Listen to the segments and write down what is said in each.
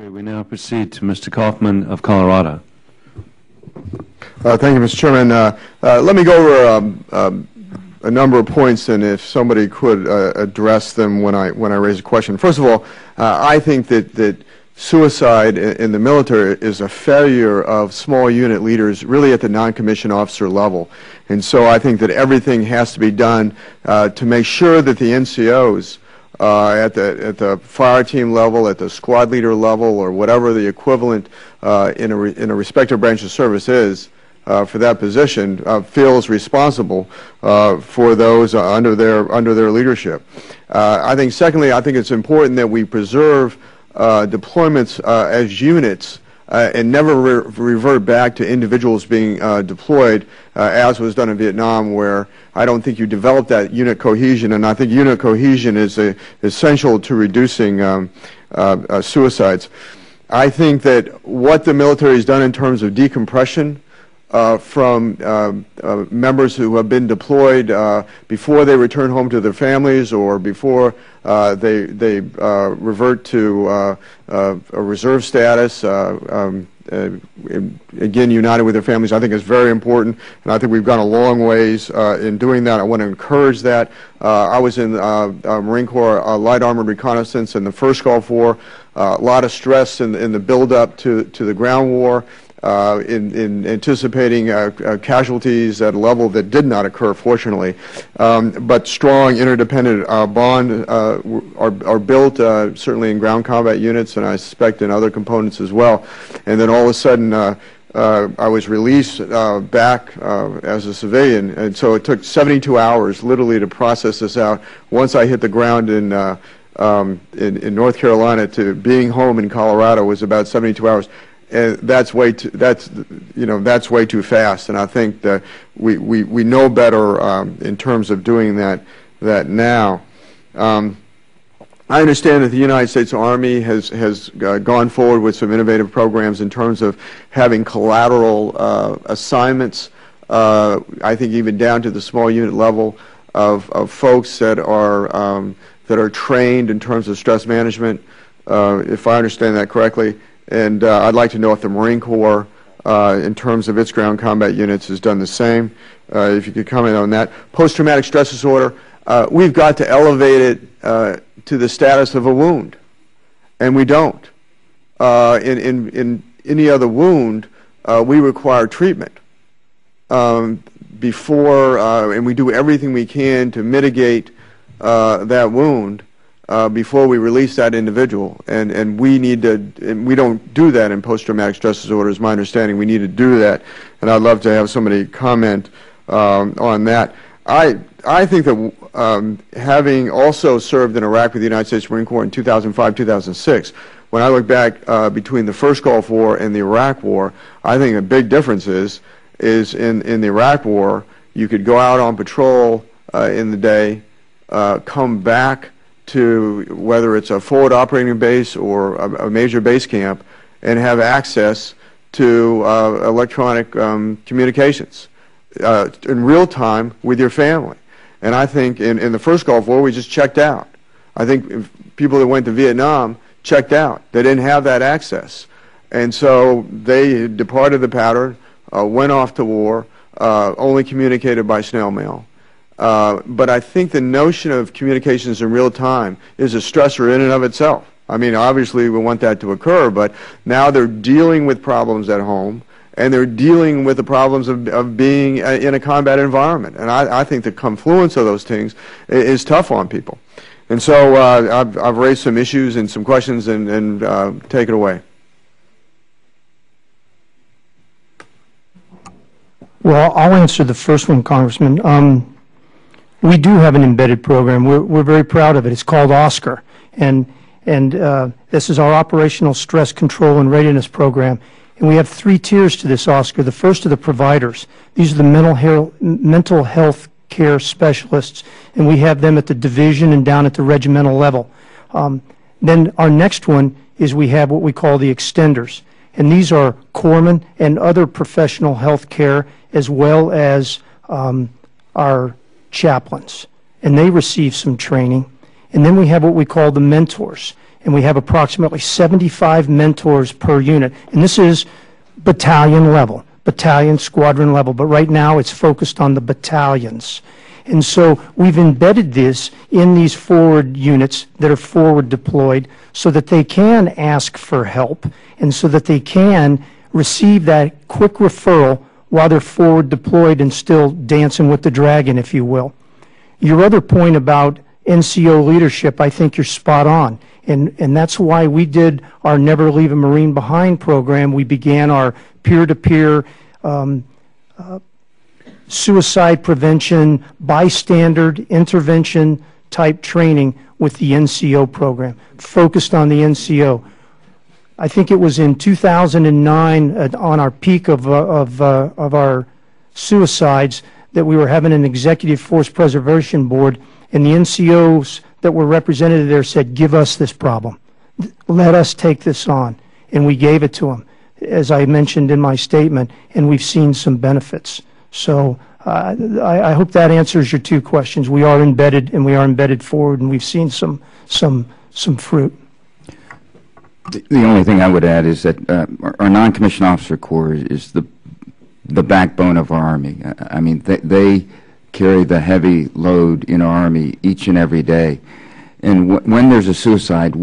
Okay, we now proceed to Mr. Coffman of Colorado. Thank you, Mr. Chairman. Let me go over a number of points, and if somebody could address them when I raise a question. First of all, I think that suicide in the military is a failure of small unit leaders, really at the non-commissioned officer level. And so I think that everything has to be done to make sure that the NCOs at the fire team level, at the squad leader level, or whatever the equivalent in a respective branch of service is for that position, feels responsible for those under their leadership. I think, secondly, I think it's important that we preserve deployments as units and never revert back to individuals being deployed as was done in Vietnam, where I don't think you develop that unit cohesion, and I think unit cohesion is essential to reducing suicides. I think that what the military has done in terms of decompression from members who have been deployed before they return home to their families or before they revert to a reserve status, again united with their families, I think is very important, and I think we've gone a long ways in doing that. I want to encourage that. I was in Marine Corps Light Armored Reconnaissance in the first Gulf War. A lot of stress in the build-up to the ground war. In anticipating casualties at a level that did not occur, fortunately. But strong interdependent bonds are built, certainly in ground combat units, and I suspect in other components as well. And then all of a sudden, I was released back as a civilian, and so it took 72 hours, literally, to process this out. Once I hit the ground in North Carolina, to being home in Colorado was about 72 hours. And that's way too fast, and I think that we know better in terms of doing that now. I understand that the United States Army has gone forward with some innovative programs in terms of having collateral assignments. I think even down to the small unit level of folks that are trained in terms of stress management, if I understand that correctly. And I'd like to know if the Marine Corps, in terms of its ground combat units, has done the same. If you could comment on that. Post-traumatic stress disorder, we've got to elevate it to the status of a wound, and we don't. In any other wound, we require treatment before, and we do everything we can to mitigate that wound. Before we release that individual, and we need to, and we don't do that in post-traumatic stress disorder, is my understanding. We need to do that, and I'd love to have somebody comment on that. I think that having also served in Iraq with the United States Marine Corps in 2005, 2006, when I look back between the first Gulf War and the Iraq War, I think a big difference is in the Iraq War, you could go out on patrol in the day, come back to whether it's a forward operating base or a major base camp, and have access to electronic communications in real time with your family. And I think in the first Gulf War, we just checked out. I think people that went to Vietnam checked out. They didn't have that access. And so they departed the pattern, went off to war, only communicated by snail mail. But I think the notion of communications in real time is a stressor in and of itself. I mean, obviously we want that to occur, but now they're dealing with problems at home, and they're dealing with the problems of being in a combat environment. And I think the confluence of those things is tough on people. And so I've raised some issues and some questions, and take it away. Well, I'll answer the first one, Congressman. We do have an embedded program. We're very proud of it. It's called OSCAR, and this is our Operational Stress Control and Readiness Program. And we have 3 tiers to this OSCAR. The first are the providers. These are the mental health care specialists, and we have them at the division and down at the regimental level. Then our next one is we have what we call the extenders, and these are corpsmen and other professional health care, as well as our chaplains, and they receive some training. And then we have what we call the mentors, and we have approximately 75 mentors per unit. And this is battalion level, battalion, squadron level, but right now it's focused on the battalions. And so we've embedded this in these forward units that are forward deployed so that they can ask for help and so that they can receive that quick referral while they're forward deployed and still dancing with the dragon, if you will. Your other point about NCO leadership, I think you're spot on. And that's why we did our Never Leave a Marine Behind program. We began our peer-to-peer suicide prevention, bystander intervention type training with the NCO program, focused on the NCO. I think it was in 2009, on our peak of our suicides, that we were having an executive force preservation board, and the NCOs that were represented there said, give us this problem. Let us take this on. And we gave it to them, as I mentioned in my statement, and we've seen some benefits. So I hope that answers your two questions. We are embedded, and we are embedded forward, and we've seen some fruit. The only thing I would add is that our non-commissioned officer corps is the backbone of our Army. I mean, they carry the heavy load in our Army each and every day. And when there's a suicide,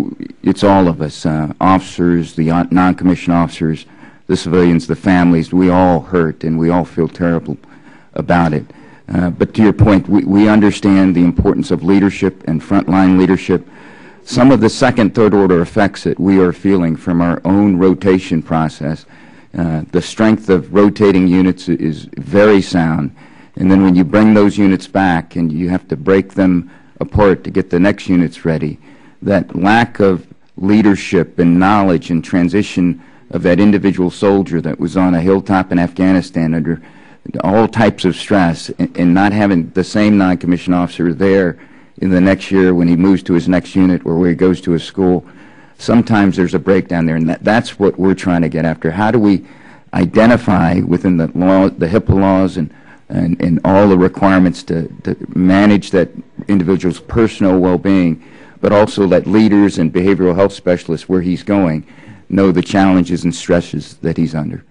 it's all of us, officers, the non-commissioned officers, the civilians, the families. We all hurt, and we all feel terrible about it. But to your point, we understand the importance of leadership and frontline leadership. Some of the second, third order effects that we are feeling from our own rotation process, the strength of rotating units is very sound. And then when you bring those units back and you have to break them apart to get the next units ready, that lack of leadership and knowledge and transition of that individual soldier that was on a hilltop in Afghanistan under all types of stress, and not having the same non-commissioned officer there in the next year when he moves to his next unit or where he goes to his school, sometimes there's a breakdown there, and that's what we're trying to get after. How do we identify within the law, the HIPAA laws, and all the requirements to manage that individual's personal well-being, but also let leaders and behavioral health specialists where he's going know the challenges and stresses that he's under.